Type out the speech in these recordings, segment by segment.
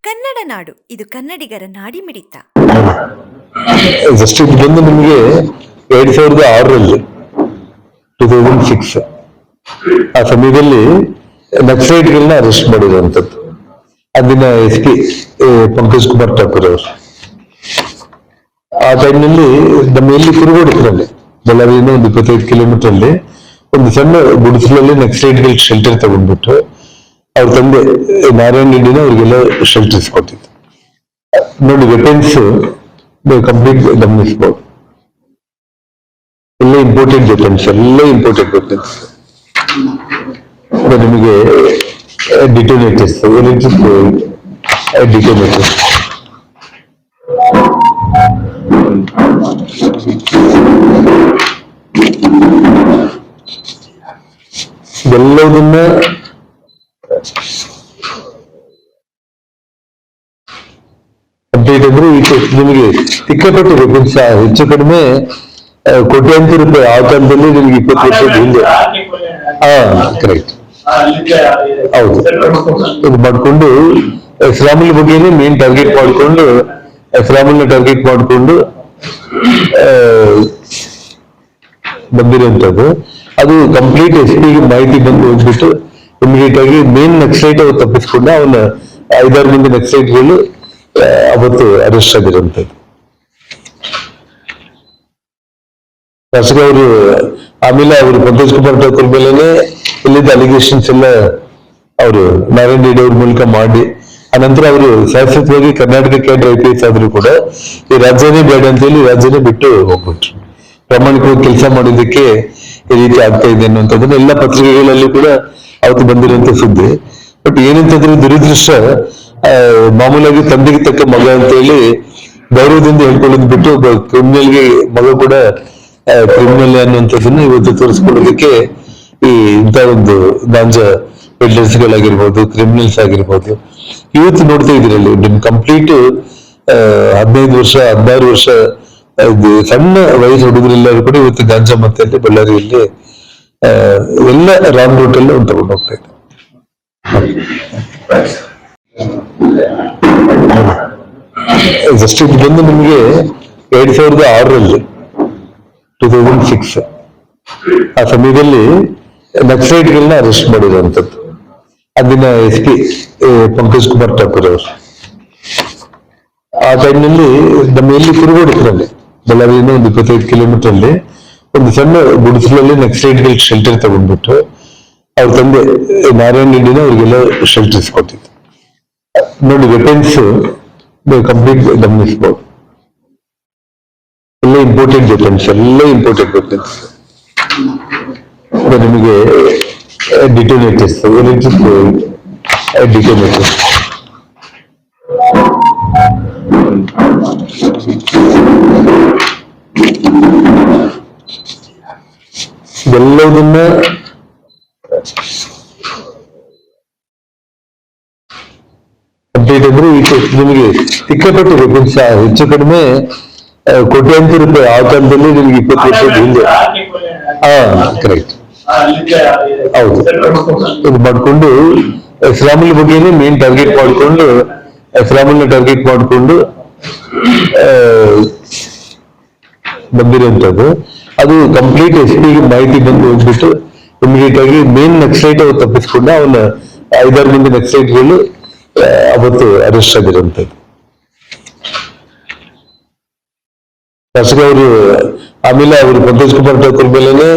ಕನ್ನಡ ನಾಡು ಇದು ಕನ್ನಡಿಗರ ನಾಡಿಮಿಡಿತ. ಜಸ್ಟ್ ಇದು ಬಂದು ನಿಮಗೆ 2006ರಲ್ಲಿ 2006 ಆ ಸಮಯದಲ್ಲಿ ನಕ್ಸಲೈಟ್ಗಳನ್ನ ಅರೆಸ್ಟ್ ಮಾಡಿರುವಂಥದ್ದು. ಅಂದಿನ SP ಪಂಕಜ್ ಕುಮಾರ್ ಠಾಕೂರ್ ಅವರು ಆ ಟೈಮ್ನಲ್ಲಿ ನಮ್ಮ ಎಲ್ಲಿ ಕುರುಗೋಡಿದ್ರಲ್ಲಿ ಬಳ್ಳಾರಿಯಿಂದ ಒಂದು 25 ಕಿಲೋಮೀಟರ್ ಅಲ್ಲಿ ಒಂದು ಸಣ್ಣ ಗುಡಿಸಲಲ್ಲಿ ನಕ್ಸಲೈಟ್ಗಳ ಶೆಲ್ಟರ್ ತಗೊಂಡ್ಬಿಟ್ಟು ಅವ್ರ ತಂದೆ ನಾರಾಯಣ ರೆಡ್ಡಿನ ಅವ್ರಿಗೆಲ್ಲ ಶೆಲ್ಟರ್ಸ್ ಕೊಟ್ಟಿತ್ತು. ನೋಡಿ ವೆಪನ್ಸ್ ಕಂಪ್ಲೀಟ್ ಗಮನಿಸ್ಬೋದು. ಎಲ್ಲ ಇಂಪೋರ್ಟೆಡ್ ವೆಪನ್ಸ್ ನಿಮಗೆ ಡಿಟೋನೇಟರ್ಸ್ ಡಿಟೋನೇಟರ್ಸ್ ಎಲ್ಲದನ್ನ ಕಂಪ್ಲೀಟ್ ಅಂದ್ರೆ ನಿಮಗೆ ಸಿಕ್ಕಾಪಟ್ಟೆ ವೆಪನ್ಸ್ ಹೆಚ್ಚು ಕಡಿಮೆ ಕೋಟ್ಯಾಂತರ ರೂಪಾಯಿ ಆ ಕಾಲದಲ್ಲಿ ನಿಮಗೆ 20 ವರ್ಷದ ಹಿಂದೆ ಕರೆಕ್ಟ್ ಹೌದು ಇದು ಮಾಡ್ಕೊಂಡು ಶ್ರಾಮಲ್ ಬಗ್ಗೆನೇ ಮೇನ್ ಟಾರ್ಗೆಟ್ ಮಾಡಿಕೊಂಡು ಶ್ರಾಮಲ್ನ ಟಾರ್ಗೆಟ್ ಮಾಡಿಕೊಂಡು ಬಂದಿರುವಂತದ್ದು. ಅದು ಕಂಪ್ಲೀಟ್ SP ಗೆ ಮಾಹಿತಿ ಬಂದು ಹೋಗ್ಬಿಟ್ಟು ಇಮಿಡಿಯೇಟ್ ಆಗಿ ಮೇನ್ ನಕ್ಸಲೈಟ್ ಅವ್ರು ತಪ್ಪಿಸ್ಕೊಂಡು ಅವನ 5-6 ಮಂದಿ ನಕ್ಸಲೈಟ್ಗಳು ಅವತ್ತು ಅರೆಸ್ಟ್ ಆಗಿರುವಂತದ್ದು. ಅವರು ಆಮೇಲೆ ಅವರು ಪಂಕಜ್ ಕುಮಾರ್ ಠಾಕೂರ್ ಮೇಲೆನೆ ಇಲ್ಲಿದ್ದ ಅಲಿಗೇಷನ್ಸ್ ಎಲ್ಲ ಅವರು ನಾರಾಯಣ ರೆಡ್ಡಿ ಅವ್ರ ಮೂಲಕ ಮಾಡಿ ಆನಂತರ ಅವರು ಶಾಶ್ವತವಾಗಿ ಕರ್ನಾಟಕ ಕೇಂದ್ರ IPS ಆದ್ರೂ ಕೂಡ ಈ ರಾಜ್ಯನೇ ಬೇಡ ಅಂತ ಹೇಳಿ ರಾಜ್ಯನೇ ಬಿಟ್ಟು ಹೋಗ್ಬಿಟ್ರು. ಪ್ರಾಮಾಣಿಕವಾಗಿ ಕೆಲಸ ಮಾಡೋದಕ್ಕೆ ಈ ರೀತಿ ಆಗ್ತಾ ಇದೆ ಅನ್ನುವಂಥದ್ದನ್ನ ಎಲ್ಲ ಪತ್ರಿಕೆಗಳಲ್ಲಿ ಕೂಡ ಅವತ್ತು ಬಂದಿರುವಂತ ಸುದ್ದಿ. ಬಟ್ ಏನಂತಂದ್ರೆ ದುರದೃಷ್ಟ ಮಾಮೂಲಾಗಿ ತಂದೆಗೆ ತಕ್ಕ ಮಗ ಅಂತ ಹೇಳಿ ಗೌರವದಿಂದ ಹೇಳ್ಕೊಳ್ಳೋದು ಬಿಟ್ಟು ಒಬ್ಬ ಕ್ರಿಮಿನಲ್ಗೆ ಮಗ ಕೂಡ ಕ್ರಿಮಿನಲ್ ಅನ್ನುವಂಥದ್ದನ್ನ ಇವತ್ತು ತೋರಿಸ್ಕೊಳ್ಳೋದಕ್ಕೆ ಈ ಇಂಥ ಒಂದು ಗಾಂಜಾ ಪೆಡ್ಲರ್ಸ್ಗಳಾಗಿರ್ಬೋದು, ಕ್ರಿಮಿನಲ್ಸ್ ಆಗಿರ್ಬೋದು, ಇವತ್ತು ನೋಡ್ತಾ ಇದ್ರಲ್ಲಿ ನಿಮ್ ಕಂಪ್ಲೀಟ್ 15 ವರ್ಷ 16 ವರ್ಷ ಸಣ್ಣ ವಯಸ್ಸು ಹುಡುಗರೆಲ್ಲರೂ ಕೂಡ ಇವತ್ತು ಗಾಂಜಾ ಮತ್ತೆ ಬಳ್ಳಾರಿಯಲ್ಲಿ ಎಲ್ಲ ರಾಂಗ್ ರೂಟ್ ಅಲ್ಲಿ ತಗೊಂಡು ಹೋಗ್ತಾ ಇದೆ. ಜಸ್ಟ್ ಇದು ಬಂದು ನಿಮಗೆ 2006ರಲ್ಲಿ 2006 ಆ ಸಮಯದಲ್ಲಿ ನಕ್ಸಲೈಟ್ಗಳನ್ನ ಅರೆಸ್ಟ್ ಮಾಡಿರುವಂಥದ್ದು. ಅಂದಿನ SP ಪಂಕಜ್ ಕುಮಾರ್ ಠಾಕೂರ್ ಅವರು ಆ ಟೈಮ್ನಲ್ಲಿ ನಮ್ಮ ಎಲ್ಲಿ ಕುರುಗೋಡಿದ್ರಲ್ಲಿ ಬಳ್ಳಾರಿಯಿಂದ ಒಂದು 25 ಕಿಲೋಮೀಟರ್ ಅಲ್ಲಿ ಒಂದು ಸಣ್ಣ ಗುಡಿಸಲಲ್ಲಿ ನಕ್ಸಲೈಟ್ಗಳ ಶೆಲ್ಟರ್ ತಗೊಂಡ್ಬಿಟ್ಟು ಅವ್ರ ತಂದೆ ನಾರಾಯಣ ರೆಡ್ಡಿನ ಅವ್ರಿಗೆಲ್ಲ ಶೆಲ್ಟರ್ಸ್ ಕೊಟ್ಟಿತ್ತು. ನೋಡಿ ವೆಪನ್ಸ್ ಕಂಪ್ಲೀಟ್ ಗಮನಿಸ್ಬೋದು. ಎಲ್ಲ ಇಂಪೋರ್ಟೆಡ್ ವೆಪನ್ಸ್ ನಿಮಗೆ ಡಿಟೋನೇಟರ್ಸ್ ಡಿಟೋನೇಟರ್ಸ್ ಎಲ್ಲದನ್ನ ಕಂಪ್ಲೀಟ್ ಅಂದ್ರೆ ನಿಮಗೆ ಸಿಕ್ಕಾಪಟ್ಟೆ ವೆಪನ್ಸ್ ಹೆಚ್ಚು ಕಡಿಮೆ ಕೋಟ್ಯಾಂತರ ರೂಪಾಯಿ ಆ ಕಾಲದಲ್ಲಿ ನಿಮಗೆ 20 ವರ್ಷದ ಹಿಂದೆ ಕರೆಕ್ಟ್ ಹೌದು ಇದು ಮಾಡ್ಕೊಂಡು ಶ್ರಾಮಲ್ ಬಗ್ಗೆನೇ ಮೇನ್ ಟಾರ್ಗೆಟ್ ಮಾಡಿಕೊಂಡು ಶ್ರಾಮಲ್ನ ಟಾರ್ಗೆಟ್ ಮಾಡಿಕೊಂಡು ಬಂದಿರುವಂತದ್ದು. ಅದು ಕಂಪ್ಲೀಟ್ SP ಗೆ ಮಾಹಿತಿ ಬಂದು ಹೋಗ್ಬಿಟ್ಟು ಇಮಿಡಿಯೇಟ್ ಆಗಿ ಮೇನ್ ನಕ್ಸಲೈಟ್ ಅವ್ರು ತಪ್ಪಿಸ್ಕೊಂಡು ಅವನ 5-6 ಮಂದಿ ನಕ್ಸಲೈಟ್ಗಳು ಅವತ್ತು ಅರೆಸ್ಟ್ ಆಗಿರುವಂತದ್ದು. ಅವರು ಆಮೇಲೆ ಅವರು ಪಂಕಜ್ ಕುಮಾರ್ ಠಾಕೂರ್ ಮೇಲೆನೆ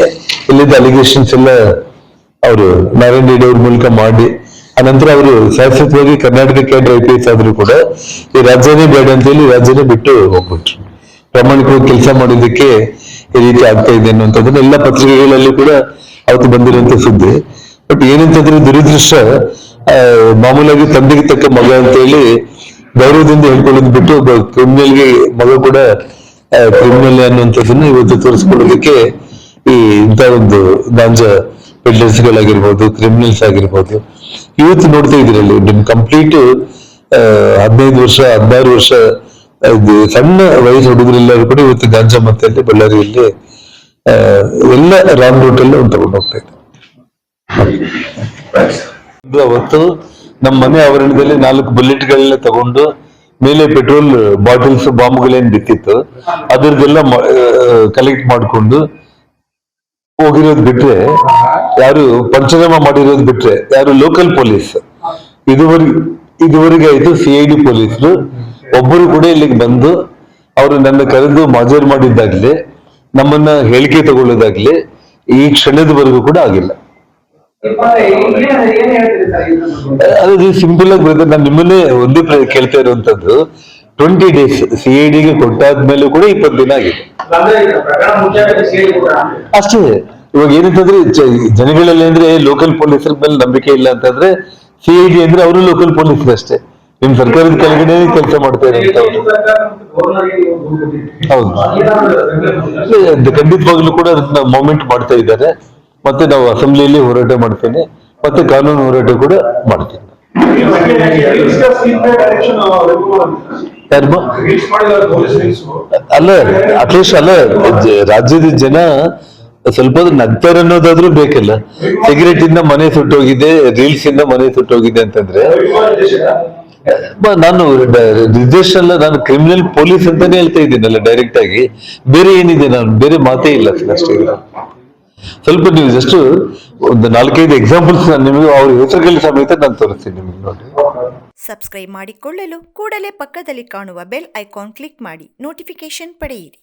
ಇಲ್ಲಿದ್ದ ಅಲಿಗೇಷನ್ಸ್ ಎಲ್ಲ ಅವರು ನಾರಾಯಣ ರೆಡ್ಡಿ ಅವ್ರ ಮೂಲಕ ಮಾಡಿ ಆನಂತರ ಅವರು ಶಾಶ್ವತವಾಗಿ ಕರ್ನಾಟಕ ಕೇಂದ್ರ IPS ಆದ್ರೂ ಕೂಡ ಈ ರಾಜ್ಯನೇ ಬೇಡ ಅಂತ ಹೇಳಿ ರಾಜ್ಯನೇ ಬಿಟ್ಟು ಹೋಗ್ಬಿಟ್ರು. ಪ್ರಾಮಾಣಿಕವಾಗಿ ಕೆಲಸ ಮಾಡೋದಕ್ಕೆ ಈ ರೀತಿ ಆಗ್ತಾ ಇದೆ ಅನ್ನುವಂಥದ್ದನ್ನ ಎಲ್ಲ ಪತ್ರಿಕೆಗಳಲ್ಲಿ ಕೂಡ ಅವತ್ತು ಬಂದಿರುವಂತ ಸುದ್ದಿ. ಬಟ್ ಏನಂತಂದ್ರೆ ದುರದೃಷ್ಟ ಮಾಮೂಲಾಗಿ ತಂದೆಗೆ ತಕ್ಕ ಮಗ ಅಂತ ಹೇಳಿ ಗೌರವದಿಂದ ಹೇಳ್ಕೊಳ್ಳೋದು ಬಿಟ್ಟು ಒಬ್ಬ ಕ್ರಿಮಿನಲ್ಗೆ ಮಗ ಕೂಡ ಕ್ರಿಮಿನಲ್ ಅನ್ನುವಂಥದ್ದನ್ನ ಇವತ್ತು ತೋರಿಸ್ಕೊಳ್ಳೋದಕ್ಕೆ ಈ ಇಂಥ ಒಂದು ಗಾಂಜಾ ಪೆಡ್ಲರ್ಸ್ಗಳಾಗಿರ್ಬೋದು, ಕ್ರಿಮಿನಲ್ಸ್ ಆಗಿರ್ಬೋದು, ಇವತ್ತು ನೋಡ್ತಾ ಇದ್ರಲ್ಲಿ ನಿಮ್ ಕಂಪ್ಲೀಟ್ 15 ವರ್ಷ 16 ವರ್ಷ ಸಣ್ಣ ವಯಸ್ಸು ಹುಡುಗರೆಲ್ಲರೂ ಕೂಡ ಇವತ್ತು ಗಾಂಜಾ ಮತ್ತೆ ಬಳ್ಳಾರಿಯಲ್ಲಿ ಎಲ್ಲ ರಾಂಗ್ ರೂಟ್ ಅಲ್ಲಿ ತಗೊಂಡು ಹೋಗ್ತಾ ಇದ್ದಾರೆ. ಅವತ್ತು ನಮ್ಮ ಮನೆ ಆವರಣದಲ್ಲಿ 4 ಬುಲೆಟ್ಗಳನ್ನ ತಗೊಂಡು ಮೇಲೆ ಪೆಟ್ರೋಲ್ ಬಾಟಲ್ಸ್ ಬಾಂಬ್ಗಳೇನ್ ಬಿತ್ತಿತ್ತು ಅದರದೆಲ್ಲ ಕಲೆಕ್ಟ್ ಮಾಡ್ಕೊಂಡು ಹೋಗಿರೋದು ಬಿಟ್ರೆ ಯಾರು ಪಂಚನಾಮ ಮಾಡಿರೋದು ಬಿಟ್ರೆ ಯಾರು ಲೋಕಲ್ ಪೊಲೀಸ್ ಇದುವರೆಗೆ ಆಯ್ತು CID ಪೊಲೀಸರು ಒಬ್ಬರು ಕೂಡ ಇಲ್ಲಿಗೆ ಬಂದು ಅವರು ನನ್ನ ಕರೆದು ಮಾಜೂರು ಮಾಡಿದ್ದಾಗ್ಲಿ ನಮ್ಮನ್ನ ಹೇಳಿಕೆ ತಗೊಳ್ಳೋದಾಗ್ಲಿ ಈ ಕ್ಷಣದವರೆಗೂ ಕೂಡ ಆಗಿಲ್ಲ. ಅದು ಸಿಂಪಲ್ ಆಗಿ ಬರುತ್ತೆ. ನಾನು ನಿಮ್ಮನ್ನೇ ಒಂದೇ ಕೇಳ್ತಾ ಇರುವಂತದ್ದು 20 days CIDಗೆ ಕೊಟ್ಟಾದ್ಮೇಲೆ ಕೂಡ 20 ದಿನ ಆಗಿದೆ ಅಷ್ಟೇ. ಇವಾಗ ಏನಂತಂದ್ರೆ ಜನಗಳಲ್ಲಿ ಅಂದ್ರೆ ಲೋಕಲ್ ಪೊಲೀಸರ ಮೇಲೆ ನಂಬಿಕೆ ಇಲ್ಲ ಅಂತಂದ್ರೆ CID ಅಂದ್ರೆ ಅವರು ಲೋಕಲ್ ಪೊಲೀಸರು ಅಷ್ಟೇ. ನಿಮ್ ಸರ್ಕಾರದ ಕೆಳಗಡೆ ಕೆಲಸ ಮಾಡ್ತಾ ಇರೋಂಥವ್ರು. ಹೌದು, ಖಂಡಿತವಾಗ್ಲೂ ಕೂಡ ಅದನ್ನ ಮೂವ್ಮೆಂಟ್ ಮಾಡ್ತಾ ಇದ್ದಾರೆ. ಮತ್ತೆ ನಾವು ಅಸೆಂಬ್ಲಿಯಲ್ಲಿ ಹೋರಾಟ ಮಾಡ್ತೇನೆ, ಮತ್ತೆ ಕಾನೂನು ಹೋರಾಟ ಕೂಡ ಮಾಡ್ತೇನೆ. ಅಲ್ಲ ಅಟ್ಲೀಸ್ಟ್ ಅಲ್ಲ ರಾಜ್ಯದ ಜನ ಸ್ವಲ್ಪ ನಗ್ತಾರೆ ಅನ್ನೋದಾದ್ರೂ ಬೇಕಲ್ಲ. ಸಿಗರೇಟ್ ಇಂದ ಮನೆ ಸುಟ್ಟೋಗಿದೆ, ರೀಲ್ಸ್ ಇಂದ ಮನೆ ಸುಟ್ಟೋಗಿದೆ ಅಂತಂದ್ರೆ ನಾನು ನಿರ್ದೇಶ ಅಲ್ಲ, ನಾನು ಕ್ರಿಮಿನಲ್ ಪೊಲೀಸ್ ಅಂತಾನೆ ಹೇಳ್ತಾ ಇದ್ದೀನಲ್ಲ ಡೈರೆಕ್ಟ್ ಆಗಿ. ಬೇರೆ ಏನಿದೆ, ನಾನು ಬೇರೆ ಮಾತೇ ಇಲ್ಲ ಅಷ್ಟೇ. ಸ್ವಲ್ಪ ನೀವು ಜಸ್ಟ್ ಒಂದು 4-5 ಎಕ್ಸಾಂಪಲ್ಸ್ ನಿಮಗೆ ಅವ್ರ ಹೆಸರುಗಳ ಸಮೇತ ನಾನು ತೋರಿಸ್ತೀನಿ ನಿಮಗೆ ನೋಡಿ. ಸಬ್ಸ್ಕ್ರೈಬ್ ಮಾಡಿಕೊಳ್ಳಲು ಕೂಡಲೇ ಪಕ್ಕದಲ್ಲಿ ಕಾಣುವ ಬೆಲ್ ಐಕಾನ್ ಕ್ಲಿಕ್ ಮಾಡಿ ನೋಟಿಫಿಕೇಶನ್ ಪಡೆಯಿರಿ.